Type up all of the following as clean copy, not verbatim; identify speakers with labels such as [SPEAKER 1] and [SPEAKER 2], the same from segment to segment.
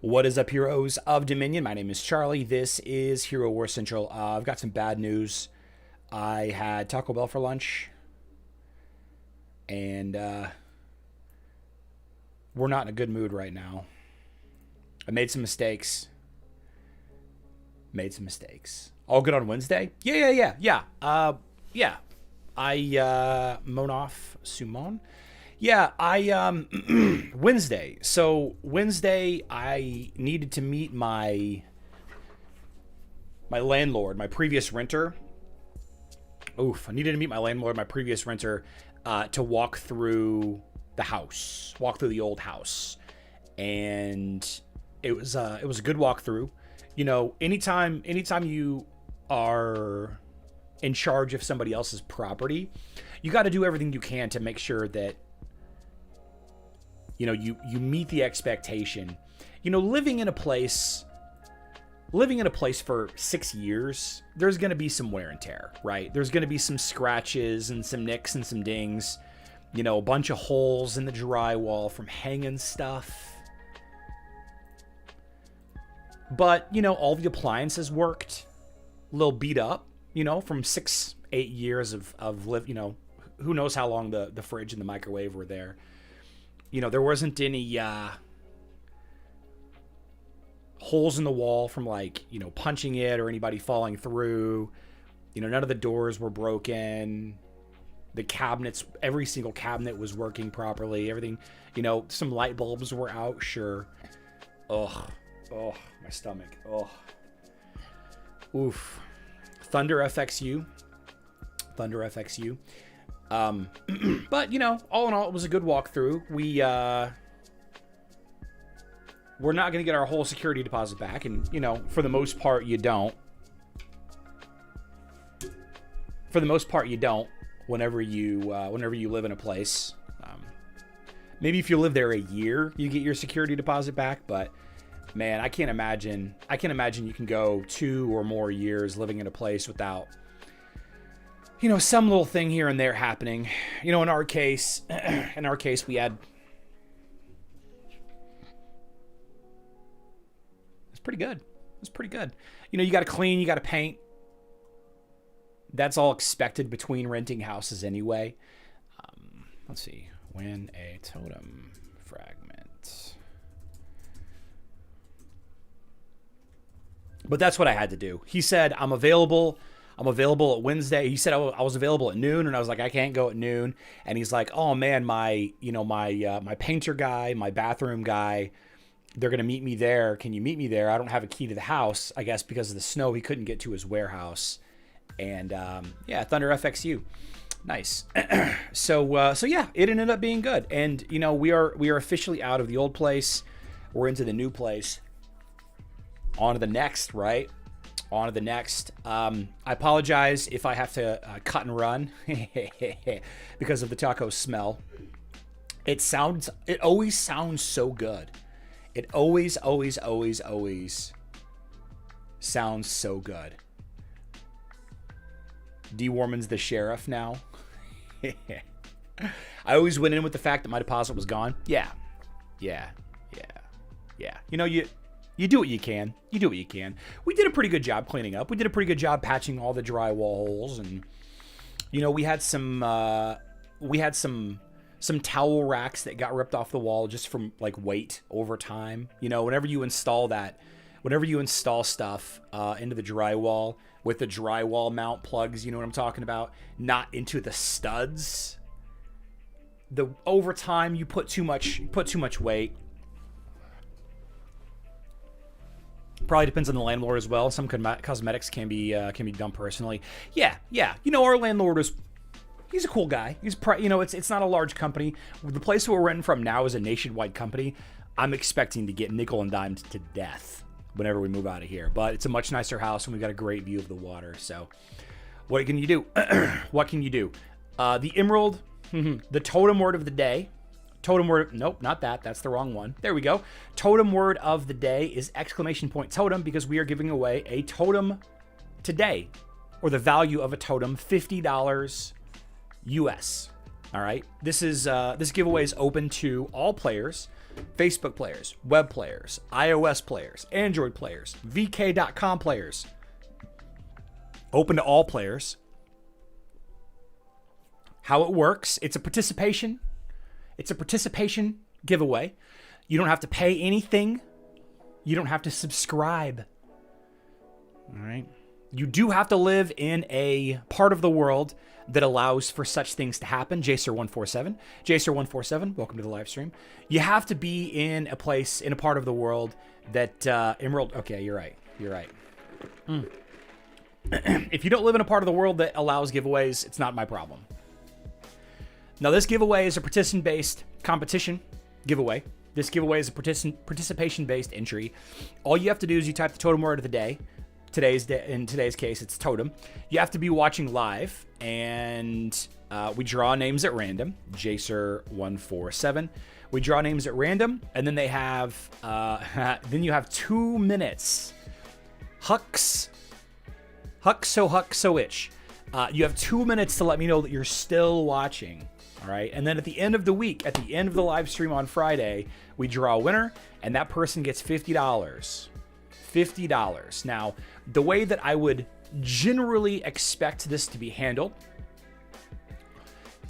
[SPEAKER 1] What is up, heroes of Dominion? My name is Charlie. This is Hero War Central. I've got some bad news. I had Taco Bell for lunch, and we're not in a good mood right now. I made some mistakes. All good on Wednesday? Yeah. Monoff Sumon. Yeah, Wednesday. So Wednesday, I needed to meet my landlord, my previous renter. I needed to meet my landlord, my previous renter, to walk through the old house, and it was a good walkthrough. You know, anytime you are in charge of somebody else's property, you got to do everything you can to make sure that you meet the expectation. You know, living in a place for 6 years, there's going to be some wear and tear, right? There's going to be some scratches and some nicks and some dings, you know, a bunch of holes in the drywall from hanging stuff. But, you know, all the appliances worked. A little beat up, you know, from 8 years of live, you know, who knows how long the fridge and the microwave were there. You know, there wasn't any holes in the wall from, like, you know, punching it or anybody falling through. You know, none of the doors were broken. The cabinets, every single cabinet was working properly. Everything, you know, some light bulbs were out, sure. Oh, my stomach. Oof. Thunder FXU. But, you know, all in all, it was a good walkthrough. We're not going to get our whole security deposit back, and, you know, for the most part, you don't. Whenever you live in a place. Maybe if you live there a year, you get your security deposit back, but man, I can't imagine you can go 2 or more years living in a place without, you know, some little thing here and there happening. You know, in our case, we had. It's pretty good. You know, you got to clean, you got to paint. That's all expected between renting houses anyway. Let's see. When a totem fragment. But that's what I had to do. He said, I'm available at Wednesday. He said I was available at noon, and I was like, I can't go at noon. And he's like, oh man, my painter guy, my bathroom guy, they're going to meet me there. Can you meet me there? I don't have a key to the house, I guess because of the snow. He couldn't get to his warehouse. And yeah, Thunder FXU. Nice. So yeah, it ended up being good. And, you know, we are officially out of the old place. We're into the new place. On to the next, right? On to the next. I apologize if I have to cut and run because of the taco smell. It always sounds so good. It always sounds so good. D. Warman's the sheriff now. I always went in with the fact that my deposit was gone. Yeah. You know, you do what you can. We did a pretty good job cleaning up. We did a pretty good job patching all the drywall holes, and you know, we had some towel racks that got ripped off the wall just from like weight over time. You know, whenever you install stuff into the drywall with the drywall mount plugs, you know what I'm talking about, not into the studs. Over time you put too much weight. Probably depends on the landlord as well. Some cosmetics can be done personally. Yeah. You know, our landlord he's a cool guy. You know, it's not a large company. The place we're renting from now is a nationwide company. I'm expecting to get nickel and dimed to death whenever we move out of here. But it's a much nicer house, and we've got a great view of the water. So what can you do? The emerald, the totem word of the day. Totem word, nope, not that. That's the wrong one. There we go. Totem word of the day is ! Totem, because we are giving away a totem today, or the value of a totem, $50 US. All right. This giveaway is open to all players. Facebook players, web players, iOS players, Android players, VK.com players. Open to all players. How it works, it's a participation giveaway. You don't have to pay anything. You don't have to subscribe. All right. You do have to live in a part of the world that allows for such things to happen. Jacer147. Jacer147, welcome to the live stream. You have to be in a place, in a part of the world that Emerald... Okay, you're right. You're right. If you don't live in a part of the world that allows giveaways, it's not my problem. Now, this giveaway is a participant-based competition giveaway. This giveaway is a participation-based entry. All you have to do is you type the totem word of the day. In today's case, it's totem. You have to be watching live, and we draw names at random. Jacer147. We draw names at random, and then they have then you have 2 minutes. Huck-so-itch. You have 2 minutes to let me know that you're still watching. All right. And then at the end of the week, at the end of the live stream on Friday, we draw a winner, and that person gets $50. $50. Now, the way that I would generally expect this to be handled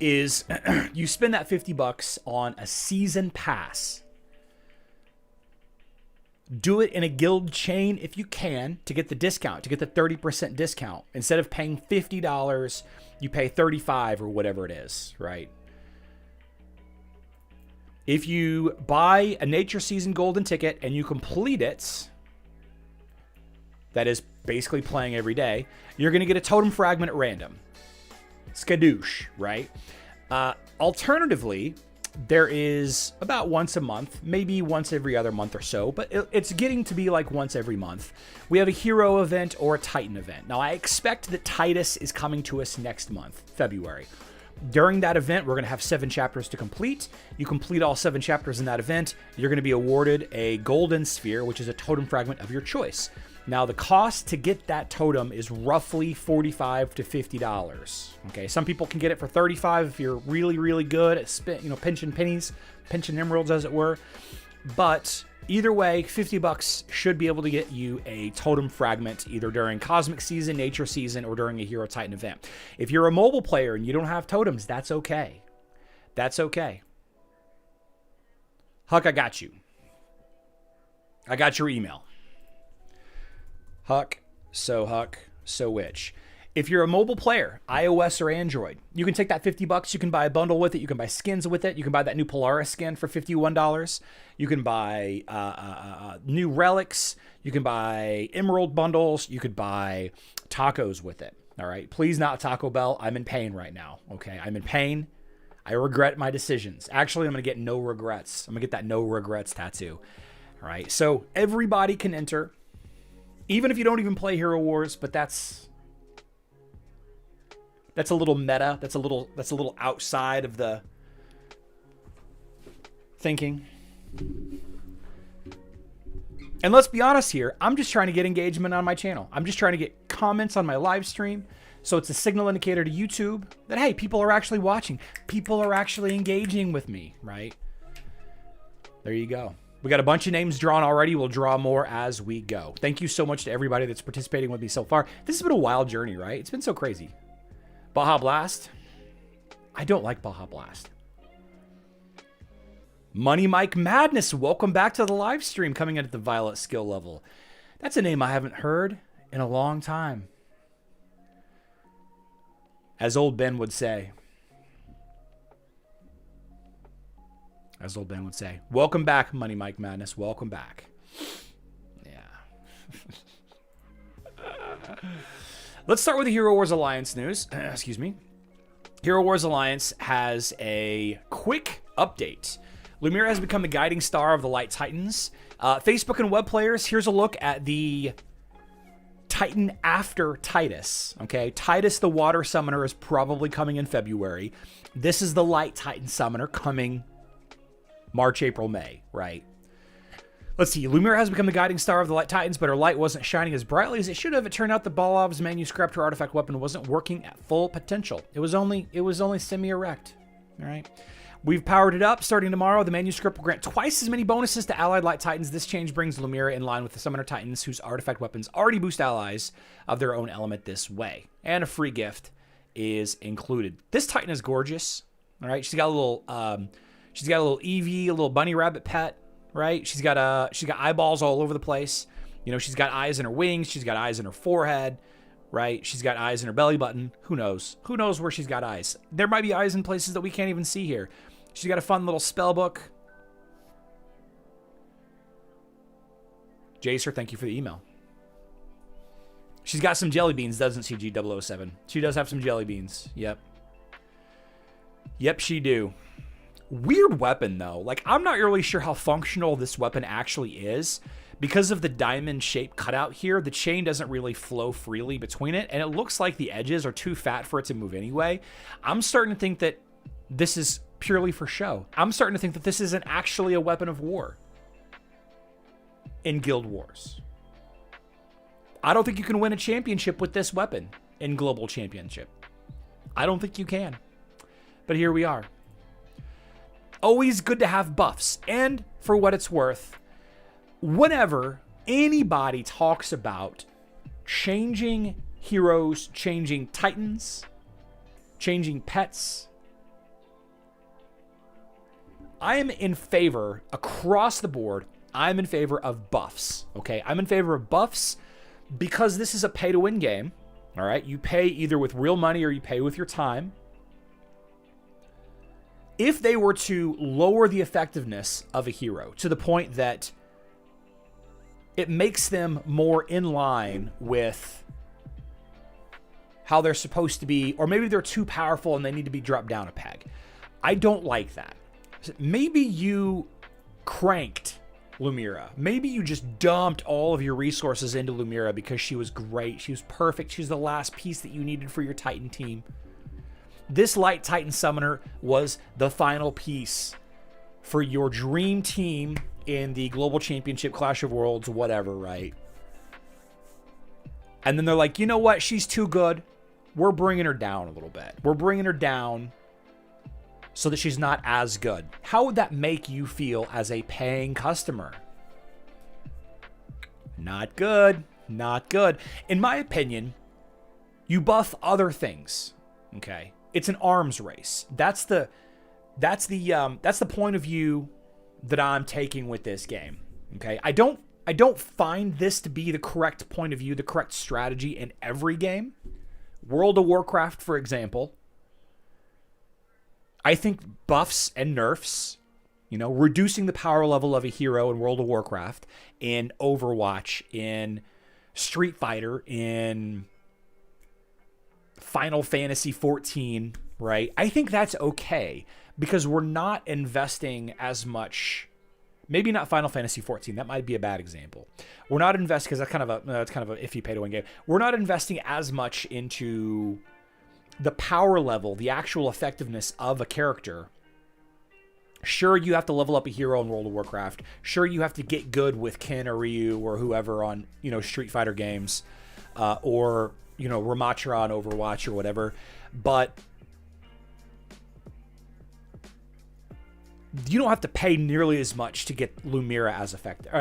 [SPEAKER 1] is you spend that $50 on a season pass. Do it in a guild chain if you can to get the discount, to get the 30% discount. Instead of paying $50, you pay $35 or whatever it is, right? If you buy a Nature Season Golden ticket and you complete it, that is basically playing every day, you're going to get a totem fragment at random. Skadoosh, right? Alternatively, there is about once a month, maybe once every other month or so, but it's getting to be like once every month. We have a hero event or a Titan event. Now, I expect that Titus is coming to us next month, February. During that event, we're going to have 7 chapters to complete. You complete all 7 chapters in that event, you're going to be awarded a golden sphere, which is a totem fragment of your choice. Now, the cost to get that totem is roughly $45 to $50. Okay, some people can get it for $35 if you're really, really good at pinching pennies, pinching emeralds, as it were. But either way, $50 should be able to get you a totem fragment either during Cosmic Season, Nature Season, or during a Hero Titan event. If you're a mobile player and you don't have totems, that's okay. That's okay. Huck, I got you. I got your email. Huck, so which. If you're a mobile player, iOS or Android, you can take that $50. You can buy a bundle with it. You can buy skins with it. You can buy that new Polaris skin for $51. You can buy new relics. You can buy emerald bundles. You could buy tacos with it. All right. Please not Taco Bell. I'm in pain right now. Okay. I'm in pain. I regret my decisions. Actually, I'm going to get no regrets. I'm going to get that no regrets tattoo. All right. So everybody can enter. Even if you don't even play Hero Wars, but that's a little meta. That's a little outside of the thinking. And let's be honest here, I'm just trying to get engagement on my channel. I'm just trying to get comments on my live stream. So it's a signal indicator to YouTube that, hey, people are actually watching. People are actually engaging with me, right? There you go. We got a bunch of names drawn already. We'll draw more as we go. Thank you so much to everybody that's participating with me so far. This has been a wild journey, right? It's been so crazy. Baja Blast. I don't like Baja Blast. Money Mike Madness. Welcome back to the live stream coming in at the Violet skill level. That's a name I haven't heard in a long time. As old Ben would say. As old Ben would say. Welcome back, Money Mike Madness. Welcome back. Yeah. Let's start with the Hero Wars Alliance news. Excuse me. Hero Wars Alliance has a quick update. Lumiere has become the guiding star of the Light Titans. Facebook and web players, here's a look at the Titan after Titus. Okay, Titus the Water Summoner is probably coming in February. This is the Light Titan Summoner coming March, April, May, right? Let's see. Lumiere has become the guiding star of the Light Titans, but her light wasn't shining as brightly as it should have. It turned out that Balov's manuscript, her artifact weapon, wasn't working at full potential. It was only semi-erect. All right. We've powered it up. Starting tomorrow, the manuscript will grant twice as many bonuses to allied light titans. This change brings Lumira in line with the summoner titans whose artifact weapons already boost allies of their own element this way. And a free gift is included. This titan is gorgeous. All right. She's got a little Eevee, a little bunny rabbit pet, right? She's got eyeballs all over the place. You know, she's got eyes in her wings. She's got eyes in her forehead, right? She's got eyes in her belly button. Who knows? Who knows where she's got eyes? There might be eyes in places that we can't even see here. She's got a fun little spell book. Jacer, thank you for the email. She's got some jelly beans, doesn't she, G007? She does have some jelly beans. Yep. Yep, she do. Weird weapon, though. Like, I'm not really sure how functional this weapon actually is. Because of the diamond shape cutout here, the chain doesn't really flow freely between it, and it looks like the edges are too fat for it to move anyway. I'm starting to think that this is purely for show. I'm starting to think that this isn't actually a weapon of war in Guild Wars. I don't think you can win a championship with this weapon in Global Championship. I don't think you can. But here we are. Always good to have buffs. And for what it's worth, whenever anybody talks about changing heroes, changing titans, changing pets, I am in favor, across the board, I'm in favor of buffs, okay? I'm in favor of buffs because this is a pay-to-win game, all right? You pay either with real money or you pay with your time. If they were to lower the effectiveness of a hero to the point that it makes them more in line with how they're supposed to be, or maybe they're too powerful and they need to be dropped down a peg, I don't like that. Maybe you cranked Lumira. Maybe you just dumped all of your resources into Lumira because she was great. She was perfect. She was the last piece that you needed for your Titan team. This Light Titan Summoner was the final piece for your dream team in the Global Championship, Clash of Worlds, whatever, right? And then they're like, you know what? She's too good. We're bringing her down a little bit. We're bringing her down so that she's not as good. How would that make you feel as a paying customer? Not good. Not good. In my opinion, you buff other things. Okay? It's an arms race. That's the point of view that I'm taking with this game. Okay? I don't find this to be the correct point of view, the correct strategy in every game. World of Warcraft, for example, I think buffs and nerfs, you know, reducing the power level of a hero in World of Warcraft, in Overwatch, in Street Fighter, in Final Fantasy 14, right? I think that's okay because we're not investing as much. Maybe not Final Fantasy 14. That might be a bad example. We're not investing because that's kind of a iffy pay-to-win game. We're not investing as much into the power level, the actual effectiveness of a character. Sure, you have to level up a hero in World of Warcraft. Sure, you have to get good with Ken or Ryu or whoever on, you know, Street Fighter games, or, you know, Ramattra on Overwatch or whatever. But you don't have to pay nearly as much to get Lumira as effective,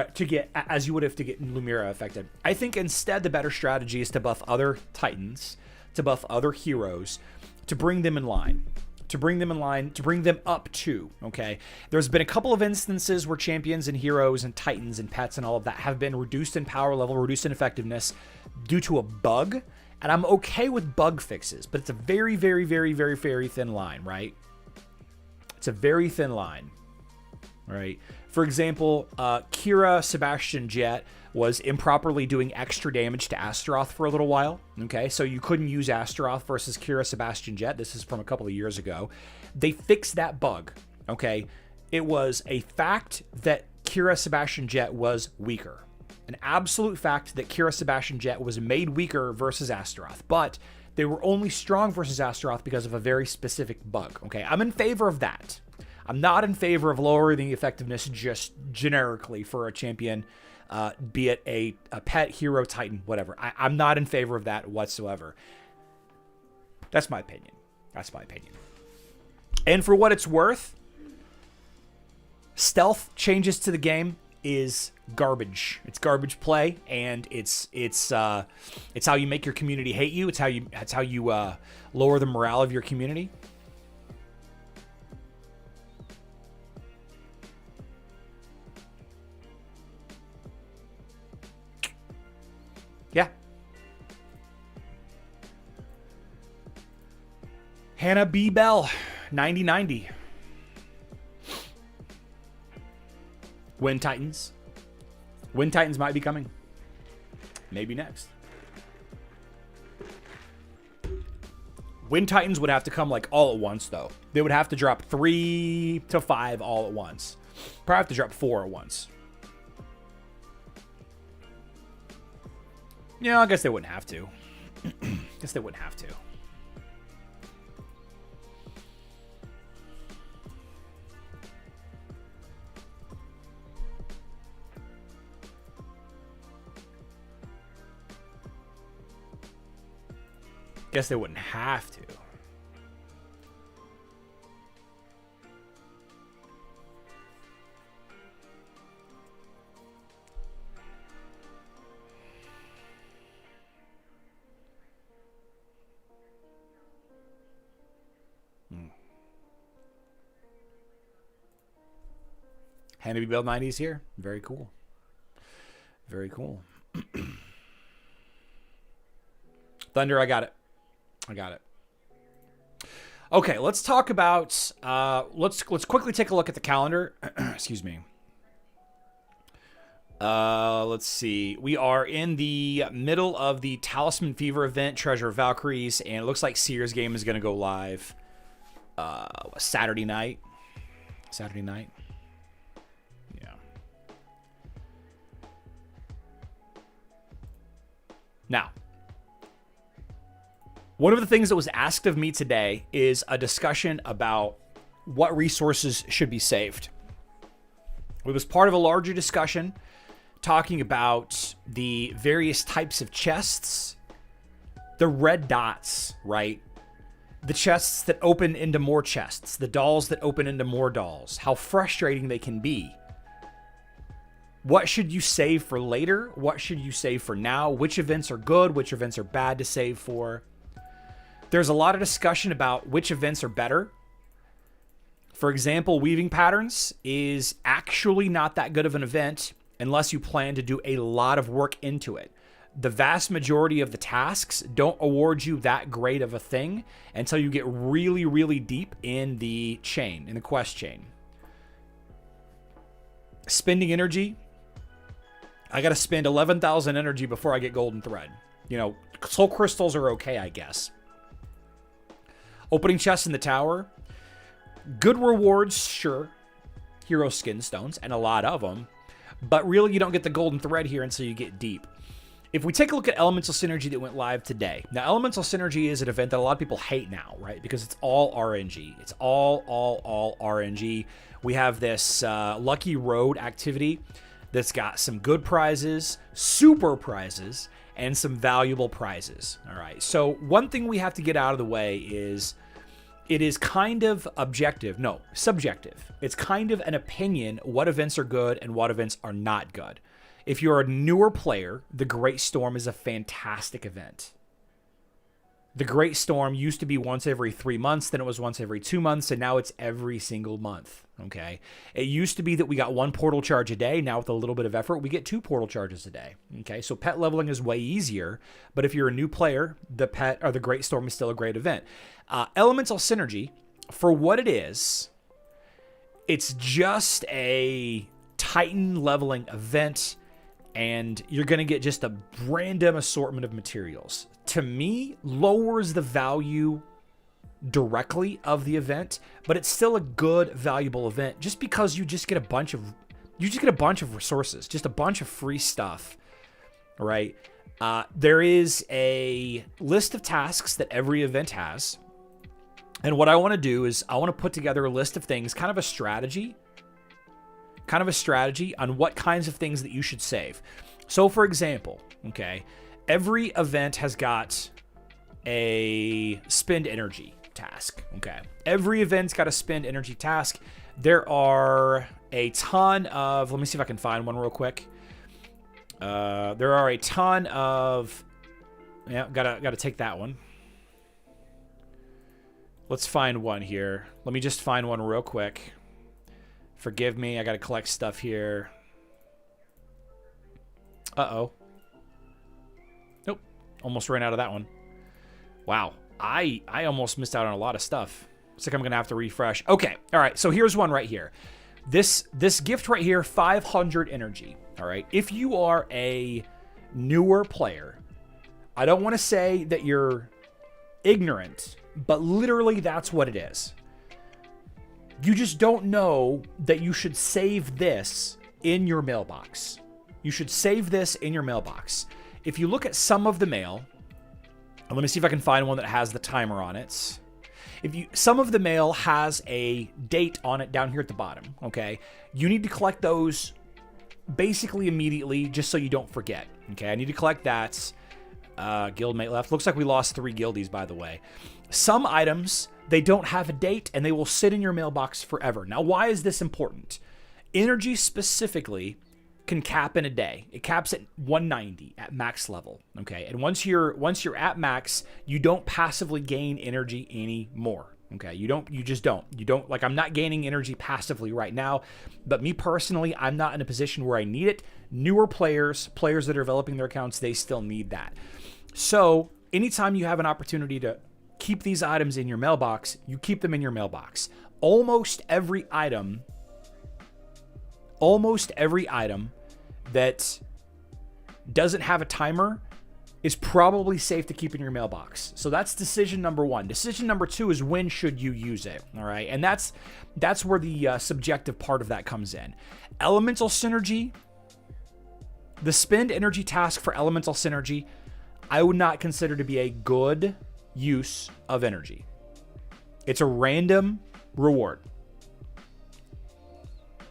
[SPEAKER 1] as you would have to get Lumira affected. I think instead the better strategy is to buff other Titans, to buff other heroes, to bring them in line, to bring them up too, okay? There's been a couple of instances where champions and heroes and Titans and pets and all of that have been reduced in power level, reduced in effectiveness due to a bug, and I'm okay with bug fixes, but it's a very, very, very, very, very thin line, right? It's a very thin line, right? For example, Kira Sebastian Jet was improperly doing extra damage to Astaroth for a little while, okay? So you couldn't use Astaroth versus Kira Sebastian Jet. This is from a couple of years ago. They fixed that bug, okay? It was a fact that Kira Sebastian Jet was weaker. An absolute fact that Kira Sebastian Jet was made weaker versus Astaroth, but they were only strong versus Astaroth because of a very specific bug, okay? I'm in favor of that. I'm not in favor of lowering the effectiveness just generically for a champion, be it a pet, hero, Titan, whatever. I'm not in favor of that whatsoever. That's my opinion. That's my opinion. And for what it's worth, stealth changes to the game is garbage. It's garbage play, and it's how you make your community hate you. It's how you lower the morale of your community. Yeah. Hannah B. Bell, 9090. Wind Titans. Wind Titans might be coming. Maybe next. Wind Titans would have to come like all at once, though. They would have to drop 3 to 5 all at once. Probably have to drop 4 at once. Yeah, I guess they wouldn't have to. Guess they wouldn't have to. Guess they wouldn't have to. Hannah B. Bell 90s here. Very cool. Very cool. Thunder, I got it. I got it. Okay, let's talk about let's quickly take a look at the calendar. Excuse me. Let's see. We are in the middle of the Talisman Fever event, Treasure of Valkyries, and it looks like Seer's game is going to go live Saturday night. Saturday night. Yeah. Now, one of the things that was asked of me today is a discussion about what resources should be saved. It was part of a larger discussion talking about the various types of chests, the red dots, right? The chests that open into more chests, the dolls that open into more dolls, how frustrating they can be. What should you save for later? What should you save for now? Which events are good? Which events are bad to save for? There's a lot of discussion about which events are better. For example, weaving patterns is actually not that good of an event unless you plan to do a lot of work into it. The vast majority of the tasks don't award you that great of a thing until you get really, really deep in the chain, in the quest chain. Spending energy. I got to spend 11,000 energy before I get golden thread. You know, soul crystals are okay, I guess. Opening chests in the tower. Good rewards, sure. Hero skin stones, and a lot of them. But really, you don't get the golden thread here until you get deep. If we take a look at Elemental Synergy that went live today. Now, Elemental Synergy is an event that a lot of people hate now, right? Because it's all RNG. It's all RNG. We have this Lucky Road activity that's got some good prizes, super prizes, and some valuable prizes. All right. So one thing we have to get out of the way is it is kind of subjective. It's kind of an opinion what events are good and what events are not good. If you're a newer player, the Great Storm is a fantastic event. The Great Storm used to be once every 3 months, then it was once every 2 months, and now it's every single month, okay? It used to be that we got 1 portal charge a day. Now with a little bit of effort, we get 2 portal charges a day, okay? So pet leveling is way easier, but if you're a new player, the pet or the Great Storm is still a great event. Elemental Synergy, for what it is, it's just a Titan leveling event, and you're going to get just a random assortment of materials. To me, lowers the value directly of the event, but it's still a good, valuable event just because you just get a bunch of resources, just a bunch of free stuff, right? There is a list of tasks that every event has. And what I want to do is I want to put together a list of things, kind of a strategy on what kinds of things that you should save. So for example, okay, every event has got a spend energy task. Okay. Every event's got a spend energy task. There are a ton of, let me see if I can find one real quick. There are a ton of, yeah, gotta take that one. Let's find one here. Let me just find one real quick. Forgive me, I gotta collect stuff here. Uh-oh. Nope, almost ran out of that one. Wow, I almost missed out on a lot of stuff. Looks like I'm gonna have to refresh. Okay, all right, so here's one right here. This gift right here, 500 energy, all right? If you are a newer player, I don't want to say that you're ignorant, but literally that's what it is. You just don't know that you should save this in your mailbox. You should save this in your mailbox. If you look at some of the mail, and let me see if I can find one that has the timer on it. Some of the mail has a date on it down here at the bottom, okay? You need to collect those basically immediately just so you don't forget, okay? I need to collect that. Guildmate left. Looks like we lost 3 guildies, by the way. Some items, they don't have a date and they will sit in your mailbox forever. Now, why is this important? Energy specifically can cap in a day. It caps at 190 at max level, okay? And once you're at max, you don't passively gain energy anymore, okay? You just don't. Like, I'm not gaining energy passively right now, but me personally, I'm not in a position where I need it. Newer players that are developing their accounts, they still need that. So anytime you have an opportunity to keep these items in your mailbox, you keep them in your mailbox. Almost every item that doesn't have a timer is probably safe to keep in your mailbox. So that's decision number 1. Decision number 2 is when should you use it, all right? And that's where the subjective part of that comes in. Elemental synergy, the spend energy task for elemental synergy, I would not consider to be a good use of energy. It's a random reward.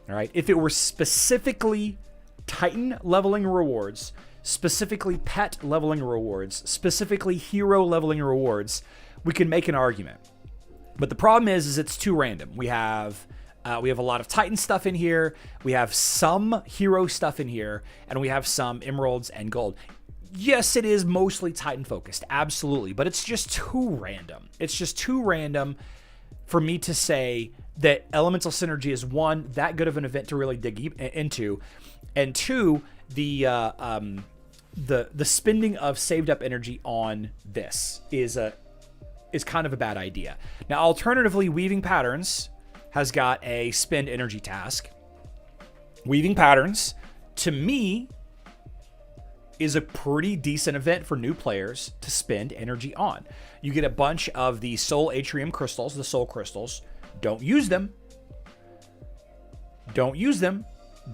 [SPEAKER 1] All right. If it were specifically Titan leveling rewards, specifically pet leveling rewards, specifically hero leveling rewards, we can make an argument. But the problem is it's too random. We have a lot of Titan stuff in here. We have some hero stuff in here, and we have some emeralds and gold. Yes, it is mostly Titan focused, absolutely, but it's just too random. It's just too random for me to say that elemental synergy is, 1, that good of an event to really dig into, and 2, the spending of saved up energy on this is kind of a bad idea. Now, alternatively, Weaving Patterns has got a spend energy task. Weaving Patterns, to me, is a pretty decent event for new players to spend energy on. You get a bunch of the Soul Atrium crystals, the Soul Crystals. Don't use them. Don't use them.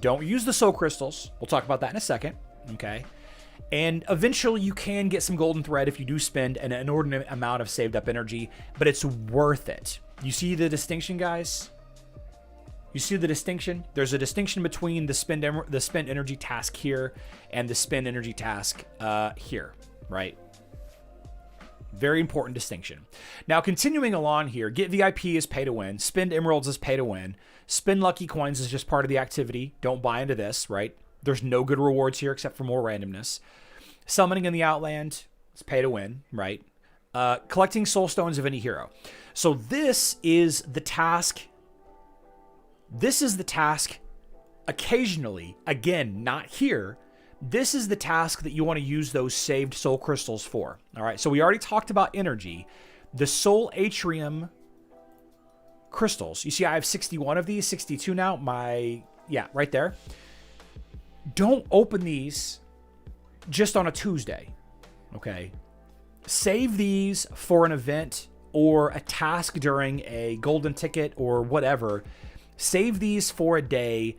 [SPEAKER 1] Don't use the Soul Crystals. We'll talk about that in a second, okay? And eventually you can get some golden thread if you do spend an inordinate amount of saved up energy, but it's worth it. You see the distinction, guys? You see the distinction? There's a distinction between the spend energy task here and the spend energy task here, right? Very important distinction. Now, continuing along here, get VIP is pay to win. Spend emeralds is pay to win. Spend lucky coins is just part of the activity. Don't buy into this, right? There's no good rewards here except for more randomness. Summoning in the Outland is pay to win, right? Collecting soul stones of any hero. So this is the task. This is the task occasionally, again, not here. This is the task that you want to use those saved soul crystals for. All right, so we already talked about energy. The Soul Atrium crystals. You see, I have 61 of these, 62 now. Yeah, right there. Don't open these just on a Tuesday, okay? Save these for an event or a task during a golden ticket or whatever. Save these for a day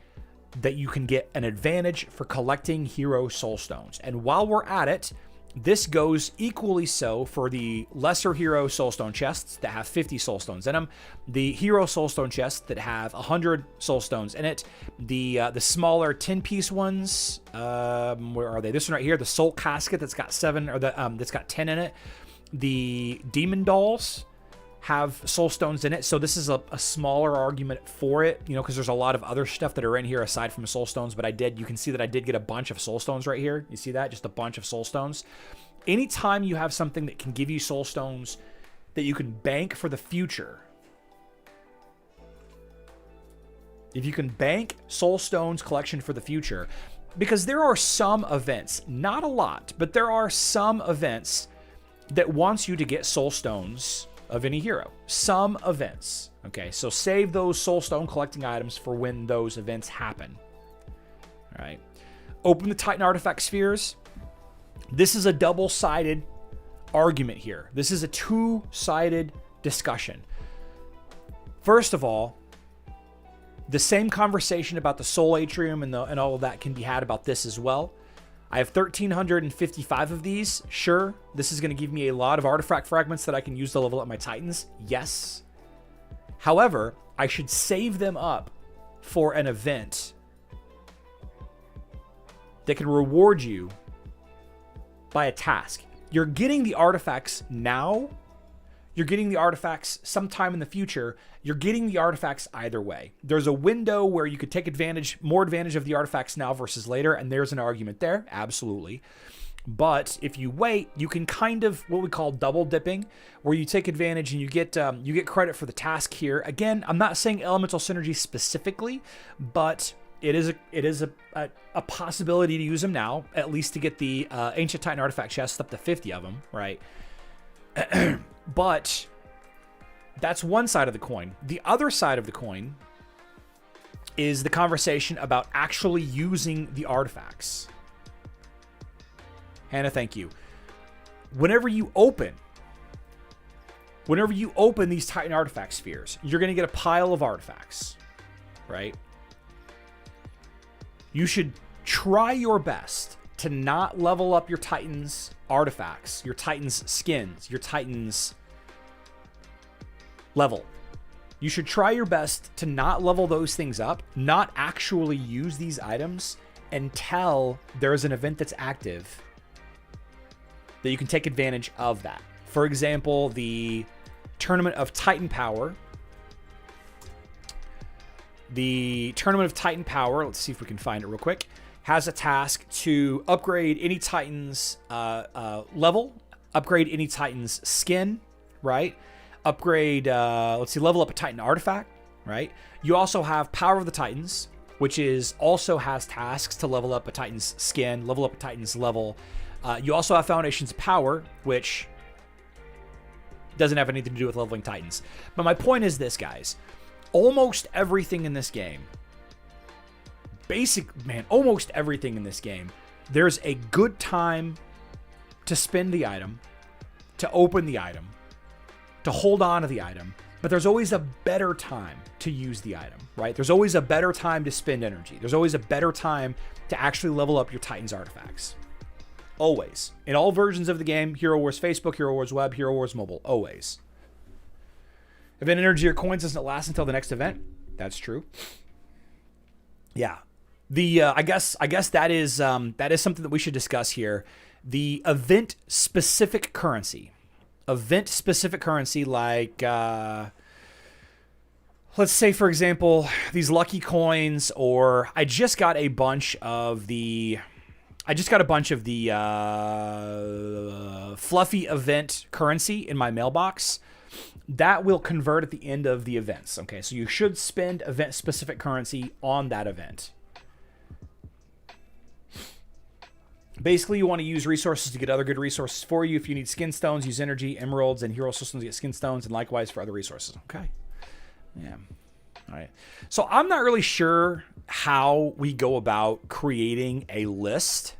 [SPEAKER 1] that you can get an advantage for collecting hero soul stones. And while we're at it, this goes equally so for the lesser hero soulstone chests that have 50 soulstones in them, the hero soulstone chests that have 100 soulstones in it, the smaller 10-piece ones. Where are they? This one right here, the soul casket that's got 7 or that's got 10 in it. The demon dolls have soul stones in it. So this is a smaller argument for it, you know, because there's a lot of other stuff that are in here aside from soul stones. But you can see that I did get a bunch of soul stones right here. You see that? Just a bunch of soul stones. Anytime you have something that can give you soul stones that you can bank for the future, if you can bank soul stones collection for the future, because there are some events, not a lot, but there are some events that wants you to get soul stones of any hero. Some events. Okay, so save those soul stone collecting items for when those events happen. All right. Open the Titan artifact spheres. This is a double-sided argument here. This is a two-sided discussion. First of all, the same conversation about the soul atrium and all of that can be had about this as well. I have 1,355 of these. Sure, this is going to give me a lot of artifact fragments that I can use to level up my Titans. Yes. However, I should save them up for an event that can reward you by a task. You're getting the artifacts now. You're getting the artifacts sometime in the future. You're getting the artifacts either way. There's a window where you could take more advantage of the artifacts now versus later, and there's an argument there, absolutely. But if you wait, you can kind of what we call double dipping, where you take advantage and you get credit for the task here. Again, I'm not saying elemental synergy specifically, but it is a possibility to use them now, at least to get the Ancient Titan artifact chests up to 50 of them, right? But that's one side of the coin. The other side of the coin is the conversation about actually using the artifacts. Hannah, thank you. Whenever you open these Titan artifact spheres, you're going to get a pile of artifacts, right? You should try your best to not level up your Titans artifacts, your Titans skins, your Titans level. You should try your best to not level those things up, not actually use these items until there's an event that's active that you can take advantage of that. For example, the Tournament of Titan Power. The Tournament of Titan Power, let's see if we can find it real quick, has a task to upgrade any Titan's level, upgrade any Titan's skin, right? Upgrade, level up a Titan artifact, right? You also have Power of the Titans, which also has tasks to level up a Titan's skin, level up a Titan's level. You also have Foundations of Power, which doesn't have anything to do with leveling Titans. But my point is this, guys. Almost everything in this game, almost everything in this game, there's a good time to spend the item, to open the item, to hold on to the item, but there's always a better time to use the item, right? There's always a better time to spend energy. There's always a better time to actually level up your Titans artifacts. Always. In all versions of the game, Hero Wars Facebook, Hero Wars Web, Hero Wars Mobile, always. Event energy or coins doesn't last until the next event. That's true. Yeah. I guess that is something that we should discuss here. The event specific currency. Event specific currency, like let's say, for example, these lucky coins, or I just got a bunch of the fluffy event currency in my mailbox. That will convert at the end of the events. Okay, so you should spend event-specific currency on that event. Basically, you want to use resources to get other good resources for you. If you need skin stones, use energy, emeralds, and hero systems to get skin stones, and likewise for other resources. Okay. Yeah. All right. So I'm not really sure how we go about creating a list.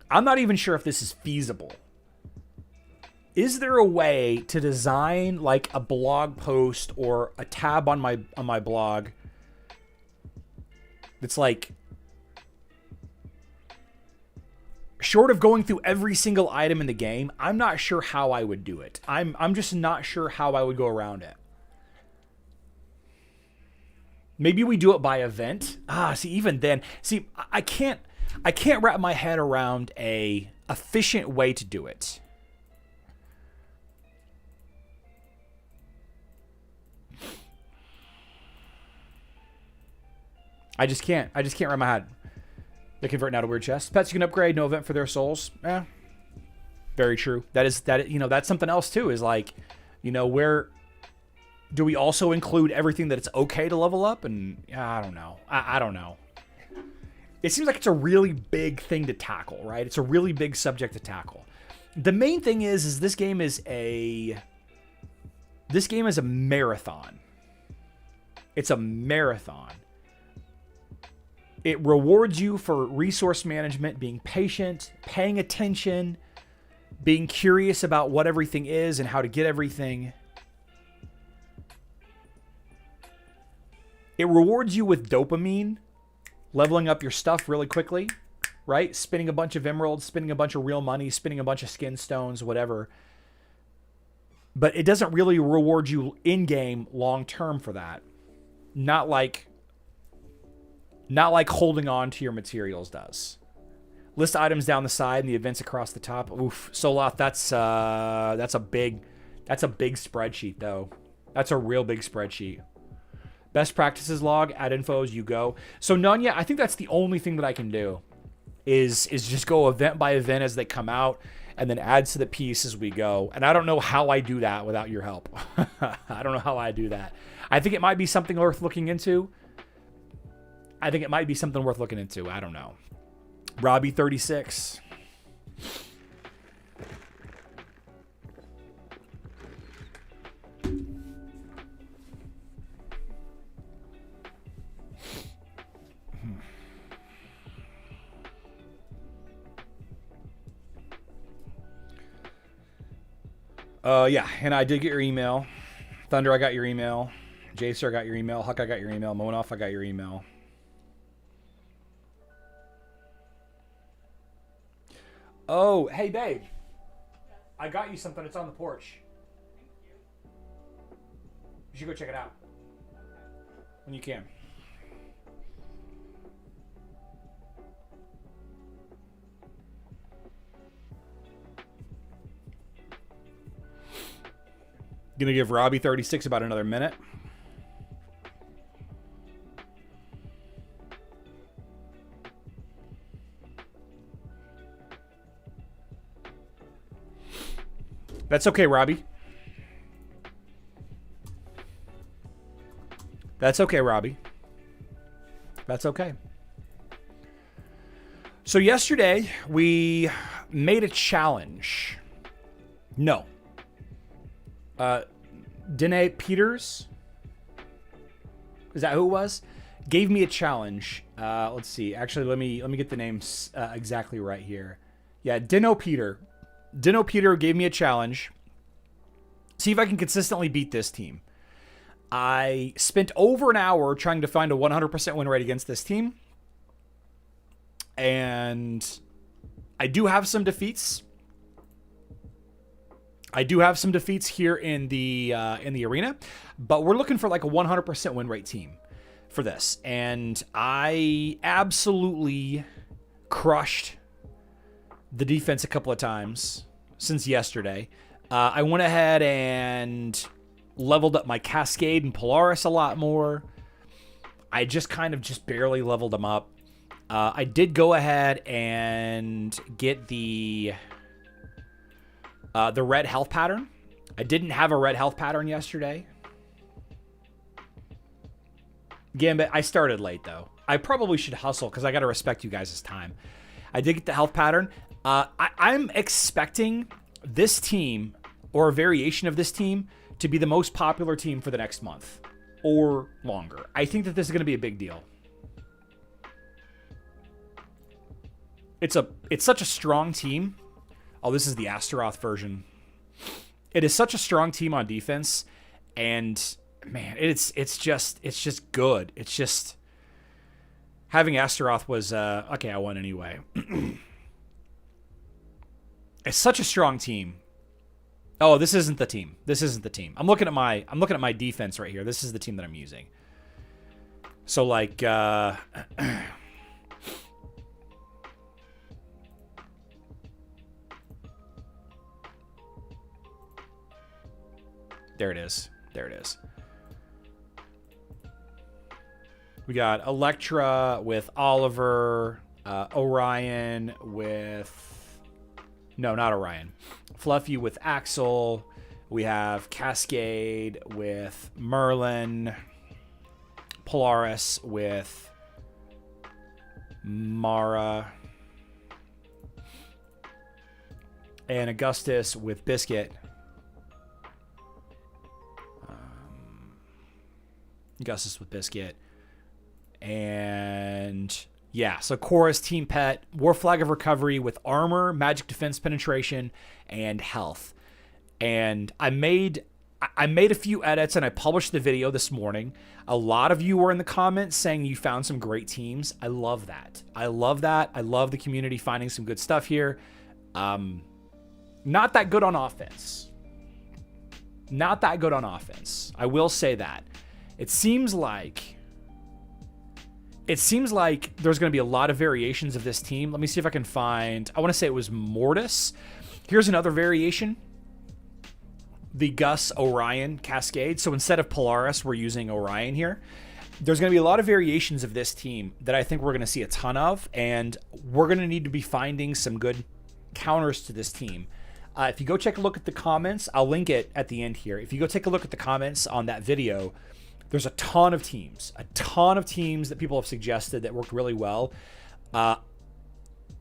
[SPEAKER 1] I'm not even sure if this is feasible. Is there a way to design like a blog post or a tab on my blog that's like, short of going through every single item in the game, I'm not sure how I would do it. I'm just not sure how I would go around it. Maybe we do it by event. Even then, I can't wrap my head around a efficient way to do it. I just can't wrap my head. They convert now to weird chests. Pets you can upgrade, no event for their souls. Very true. That's something else too, is like, where do we also include everything that it's okay to level up? And I don't know. I don't know. It seems like it's a really big thing to tackle, right? It's a really big subject to tackle. The main thing is this game is a marathon. It's a marathon. It rewards you for resource management, being patient, paying attention, being curious about what everything is and how to get everything. It rewards you with dopamine, leveling up your stuff really quickly, right? Spinning a bunch of emeralds, spinning a bunch of real money, spinning a bunch of skin stones, whatever. But it doesn't really reward you in-game long-term for that. Not like holding on to your materials does. List items down the side and the events across the top. Oof, Soloth, that's a big spreadsheet though. That's a real big spreadsheet. Best practices log, add info as you go. So Nunya, I think that's the only thing that I can do is just go event by event as they come out and then add to the piece as we go. And I don't know how I do that without your help. I don't know how I do that. I think it might be something worth looking into. I don't know. Robbie 36. Yeah, and I did get your email. Thunder, I got your email. Jacer, I got your email. Huck, I got your email. Monoff, I got your email. Oh, hey, babe. I got you something. It's on the porch. Thank you. You should go check it out. When you can. Gonna give Robbie 36 about another minute. That's okay, Robbie. That's okay, Robbie. That's okay. So yesterday, we made a challenge. No. Danae Peters, is that who it was? Gave me a challenge. Let's see. Actually, let me get the names exactly right here. Yeah, Dino Peter gave me a challenge. See if I can consistently beat this team. I spent over an hour trying to find a 100% win rate against this team. And I do have some defeats. Here in the arena, but we're looking for like a 100% win rate team for this. And I absolutely crushed the defense a couple of times since yesterday. I went ahead and leveled up my Cascade and Polaris a lot more. I just barely leveled them up. I did go ahead and get the red health pattern. I didn't have a red health pattern yesterday. Gambit, I started late though. I probably should hustle because I got to respect you guys' time. I did get the health pattern. I'm expecting this team or a variation of this team to be the most popular team for the next month or longer. I think that this is going to be a big deal. It's such a strong team. Oh, this is the Astaroth version. It is such a strong team on defense, and man, it's just good. It's just having Astaroth was okay. I won anyway. It's such a strong team. Oh, this isn't the team. I'm looking at my defense right here. This is the team that I'm using. So like there it is. We got Electra with Oliver, Orion with... No, not Orion. Fluffy with Axel. We have Cascade with Merlin. Polaris with Mara. And Augustus with Biscuit. Augustus with Biscuit. And yeah, so Chorus, Team Pet, War Flag of Recovery with Armor, Magic Defense Penetration, and Health. And I made a few edits and I published the video this morning. A lot of you were in the comments saying you found some great teams. I love that. I love that. I love the community finding some good stuff here. Not that good on offense. Not that good on offense. I will say that. It seems like there's going to be a lot of variations of this team. Let me see if I can find... I want to say it was Mortis. Here's another variation. The Gus Orion Cascade. So instead of Polaris, we're using Orion here. There's going to be a lot of variations of this team that I think we're going to see a ton of, and we're going to need to be finding some good counters to this team. If you go check a look at the comments, I'll link it at the end here. If you go take a look at the comments on that video, there's a ton of teams that people have suggested that worked really well.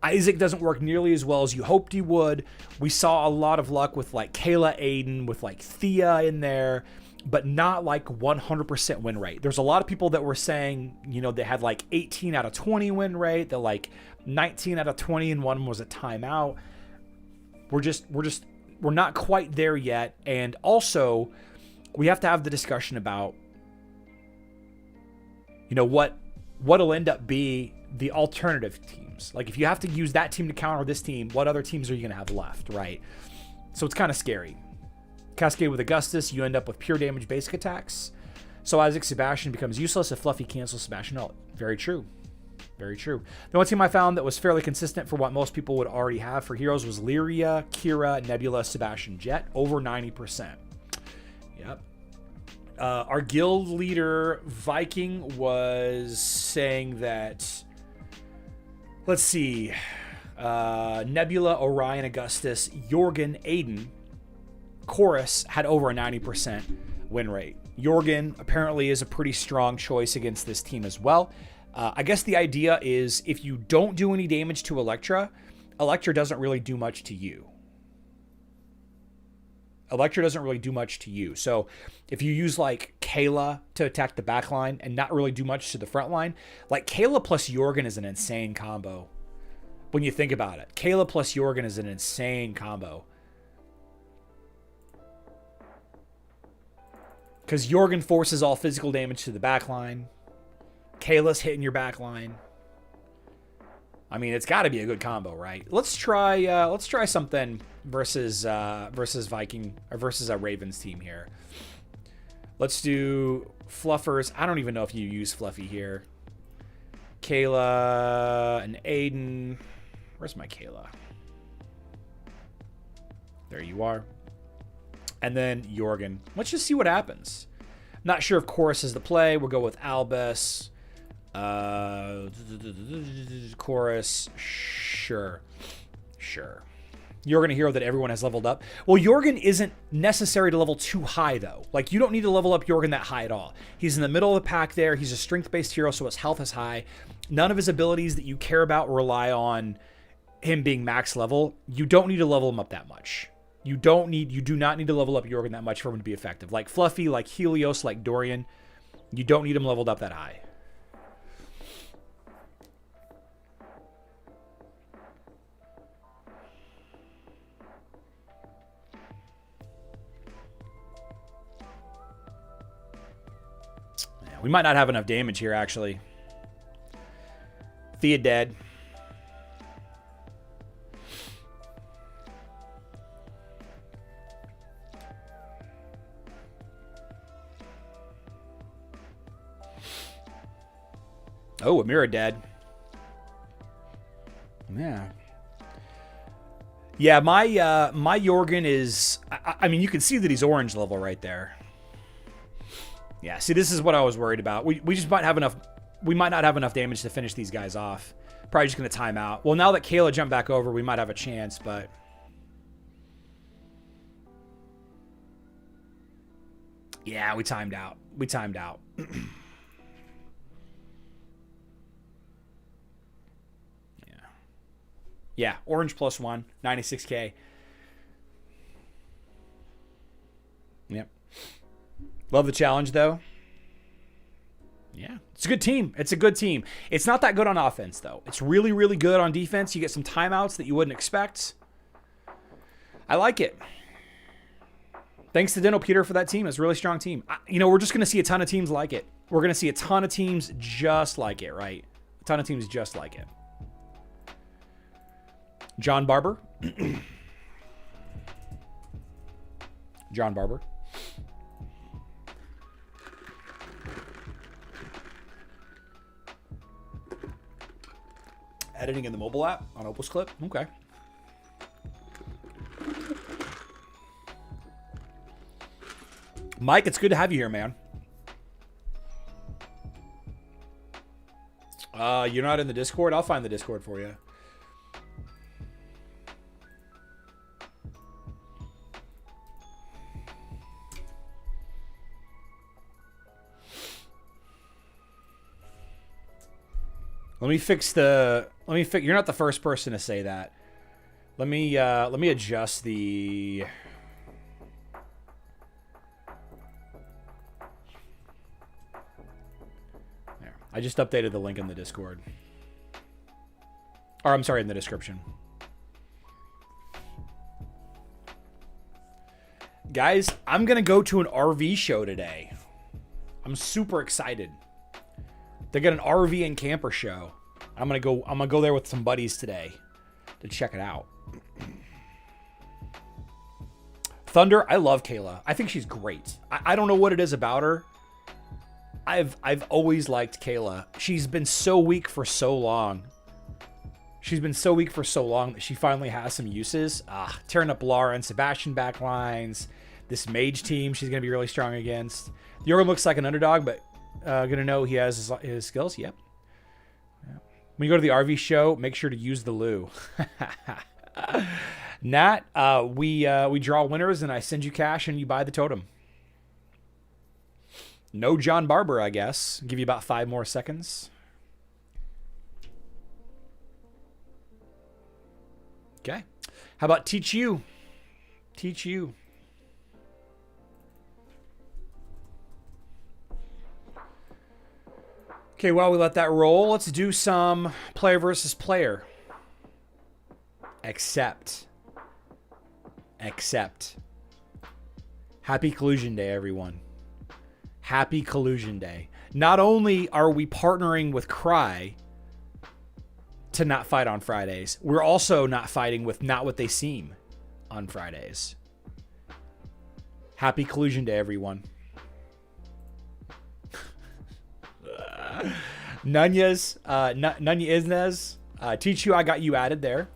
[SPEAKER 1] Isaac doesn't work nearly as well as you hoped he would. We saw a lot of luck with like Kayla Aiden, with like Thea in there, but not like 100% win rate. There's a lot of people that were saying, you know, they had like 18 out of 20 win rate. They're like 19 out of 20 and one was a timeout. We're not quite there yet. And also we have to have the discussion about, you know, what'll end up be the alternative teams. Like if you have to use that team to counter this team, what other teams are you going to have left, right? So it's kind of scary. Cascade with Augustus, you end up with pure damage basic attacks. So Isaac Sebastian becomes useless if Fluffy cancels Sebastian out. Very true. Very true. The one team I found that was fairly consistent for what most people would already have for heroes was Lyria, Kira, Nebula, Sebastian, Jet, over 90%. Yep. Our guild leader, Viking, was saying that, let's see, Nebula, Orion, Augustus, Jorgen, Aiden, Chorus had over a 90% win rate. Jorgen apparently is a pretty strong choice against this team as well. I guess the idea is if you don't do any damage to Electra, Electra doesn't really do much to you. Electra doesn't really do much to you. So if you use like Kayla to attack the back line and not really do much to the front line, like Kayla plus Jorgen is an insane combo. When you think about it, Kayla plus Jorgen is an insane combo. Because Jorgen forces all physical damage to the back line. Kayla's hitting your back line. I mean, it's got to be a good combo, right? Let's try something versus Viking or versus a Ravens team here. Let's do Fluffers. I don't even know if you use Fluffy here. Kayla and Aiden. Where's my Kayla? There you are. And then Jorgen. Let's just see what happens. Not sure if Chorus is the play. We'll go with Albus. Chorus. Sure. Jorgen, a hero that everyone has leveled up. Well, Jorgen isn't necessary to level too high, though. Like, you don't need to level up Jorgen that high at all. He's in the middle of the pack there. He's a strength-based hero, so his health is high. None of his abilities that you care about rely on him being max level. You don't need to level him up that much. You do not need to level up Jorgen that much for him to be effective. Like Fluffy, like Helios, like Dorian, you don't need him leveled up that high. We might not have enough damage here, actually. Thea dead. Oh, Amira dead. Yeah. Yeah, my Jorgen is... I mean, you can see that he's orange level right there. Yeah, see, this is what I was worried about. We just might have enough we might not have enough damage to finish these guys off. Probably just going to time out. Well, now that Kayla jumped back over, we might have a chance, but... Yeah, we timed out. We timed out. Yeah, orange +1, 96K. Yep. Love the challenge, though. Yeah, it's a good team. It's a good team. It's not that good on offense, though. It's really, really good on defense. You get some timeouts that you wouldn't expect. I like it. Thanks to Dino Peter for that team. It's a really strong team. You know, we're just going to see a ton of teams like it. We're going to see a ton of teams just like it, right? A ton of teams just like it. John Barber. John Barber. Editing in the mobile app on Opus Clip. Okay. Mike, it's good to have you here, man. You're not in the Discord? I'll find the Discord for you. Let me fix the... You're not the first person to say that. Let me adjust the... There. I just updated the link in the Discord. Or, I'm sorry, in the description. Guys, I'm going to go to an RV show today. I'm super excited. They got an RV and camper show. I'm gonna go there with some buddies today to check it out. Thunder, I love Kayla. I think she's great. I don't know what it is about her. I've always liked Kayla. She's been so weak for so long. She's been so weak for so long that she finally has some uses. Tearing up Lara and Sebastian backlines. This mage team she's gonna be really strong against. Jorgen looks like an underdog, but gonna know he has his skills. Yep. When you go to the RV show, make sure to use the loo. Nat, we draw winners and I send you cash and you buy the totem. No John Barber, I guess. Give you about 5 more seconds. Okay. How about teach you? Teach you. Okay, while we let that roll, let's do some player versus player. Accept. Happy Collusion Day, everyone. Happy Collusion Day. Not only are we partnering with Cry to not fight on Fridays, we're also not fighting with Not What They Seem on Fridays. Happy Collusion Day, everyone. Nunez, Nunya Isnez, teach you, I got you added there.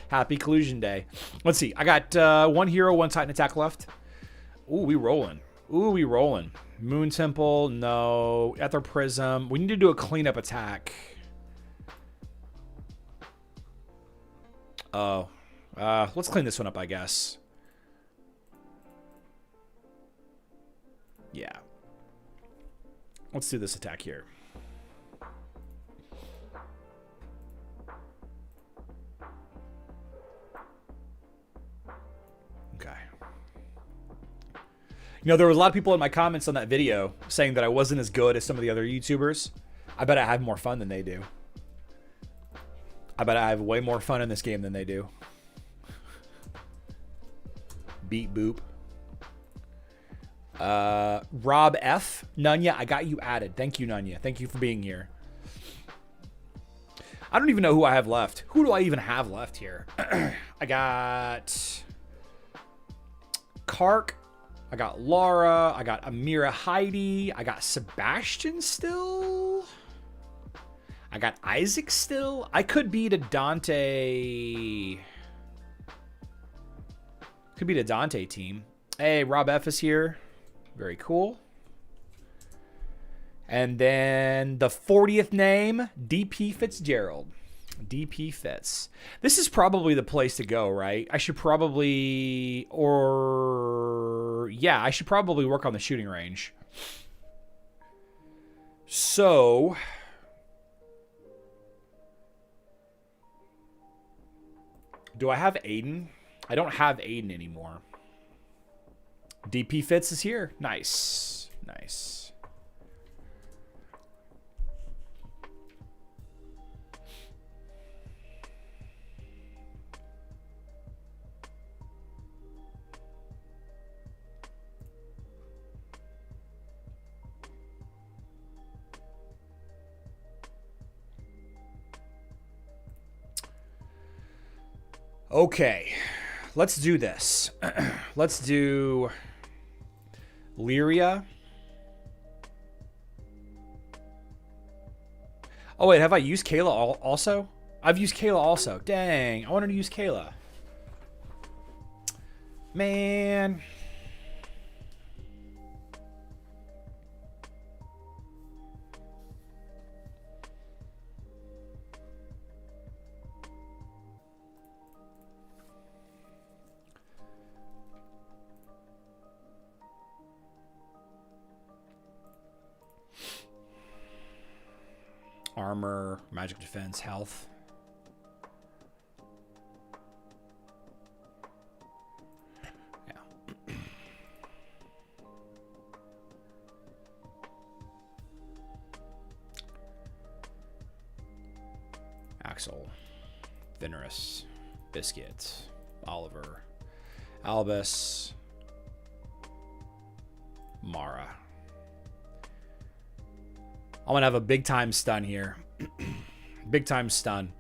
[SPEAKER 1] Happy Collusion Day. Let's see. I got 1 hero, 1 Titan attack left. Ooh, we rolling. Moon Temple, no. Ether Prism. We need to do a cleanup attack. Oh. Let's clean this one up, I guess. Yeah. Let's do this attack here. Okay. You know, there was a lot of people in my comments on that video saying that I wasn't as good as some of the other YouTubers. I bet I have more fun than they do. I bet I have way more fun in this game than they do. Beat boop. Rob F. Nunya, I got you added. Thank you, Nunya. Thank you for being here. I don't even know who I have left. Who do I even have left here? I got Kark. I got Lara. I got Amira Heidi. I got Sebastian still. I got Isaac still. I could beat a Dante. Could beat a Dante team. Hey, Rob F is here. Very cool. And then the 40th name, DP Fitzgerald. DP Fitz. This is probably the place to go, right? I should probably, I should probably work on the shooting range. So, do I have Aiden? I don't have Aiden anymore. DP Fitz is here. Nice. Nice. Okay, let's do this. Let's do Lyria. Oh, wait, have I used Kayla also? I've used Kayla also. Dang, I wanted to use Kayla. Man. Armor, magic defense, health. Yeah. Axel, Venerus, Biscuit, Oliver, Albus, Mara. I'm going to have a big time stun here. Big time stun.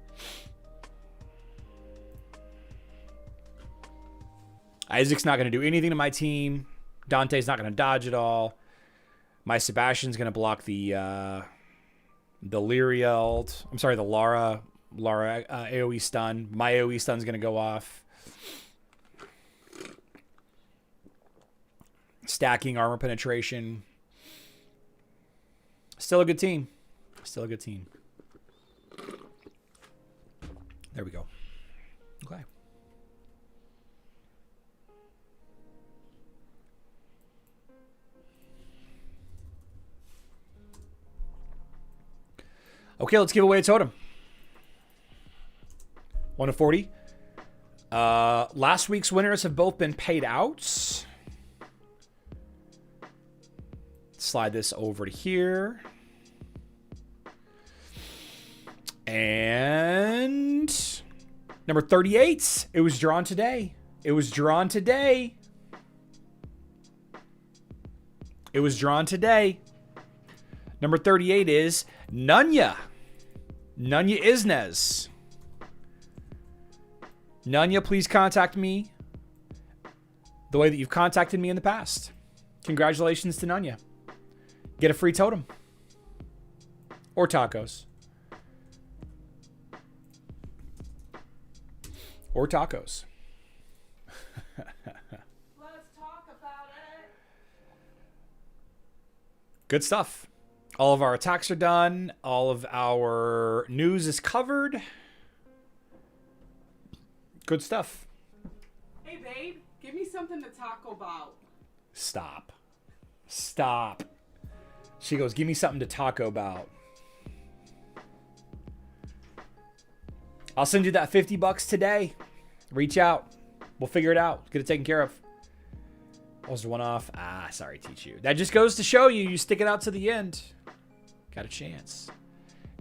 [SPEAKER 1] Isaac's not going to do anything to my team. Dante's not going to dodge at all. My Sebastian's going to block the Lyria ult. I'm sorry, the Lara AoE stun. My AoE stun's going to go off. Stacking armor penetration. Still a good team. Still a good team. There we go. Okay. Okay, let's give away a totem. 1 to 40. Last week's winners have both been paid out. Slide this over to here. And number 38. It was drawn today. It was drawn today. It was drawn today. Number 38 is Nunya. Nunya Isnes. Nunya, please contact me the way that you've contacted me in the past. Congratulations to Nunya. Get a free totem. Or tacos. Or tacos.
[SPEAKER 2] Let's talk about it.
[SPEAKER 1] Good stuff. All of our attacks are done. All of our news is covered. Good stuff.
[SPEAKER 2] Hey, babe, give me something to talk about.
[SPEAKER 1] Stop. Stop. She goes, give me something to talk about. I'll send you that $50 today. Reach out. We'll figure it out. Get it taken care of. Was one off? Ah, sorry, teach you. That just goes to show you, you stick it out to the end. Got a chance.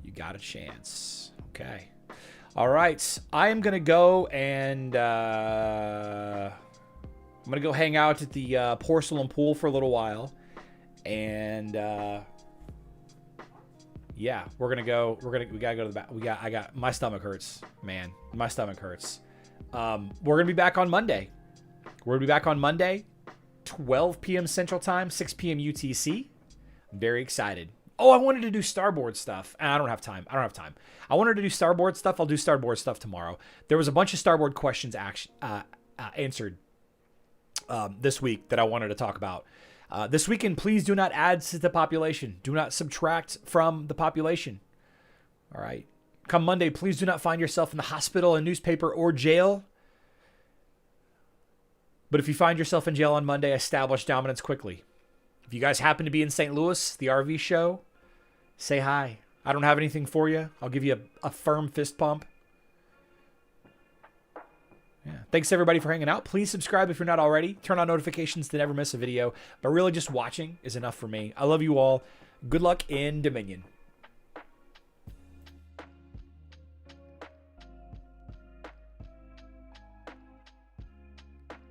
[SPEAKER 1] You got a chance. Okay. All right. I am going to go and I'm going to go hang out at the porcelain pool for a little while. And yeah, we gotta go to the back. My stomach hurts, man. My stomach hurts. We're gonna be back on Monday. 12 p.m. Central Time, 6 p.m. UTC. I'm very excited. Oh, I wanted to do Starboard stuff. I don't have time. I wanted to do Starboard stuff. I'll do Starboard stuff tomorrow. There was a bunch of Starboard questions answered this week that I wanted to talk about. This weekend, please do not add to the population. Do not subtract from the population. All right. Come Monday, please do not find yourself in the hospital, a newspaper, or jail. But if you find yourself in jail on Monday, establish dominance quickly. If you guys happen to be in St. Louis, the RV show, say hi. I don't have anything for you. I'll give you a firm fist pump. Yeah. Thanks everybody for hanging out. Please subscribe if you're not already. Turn on notifications to never miss a video. But really just watching is enough for me. I love you all. Good luck in Dominion.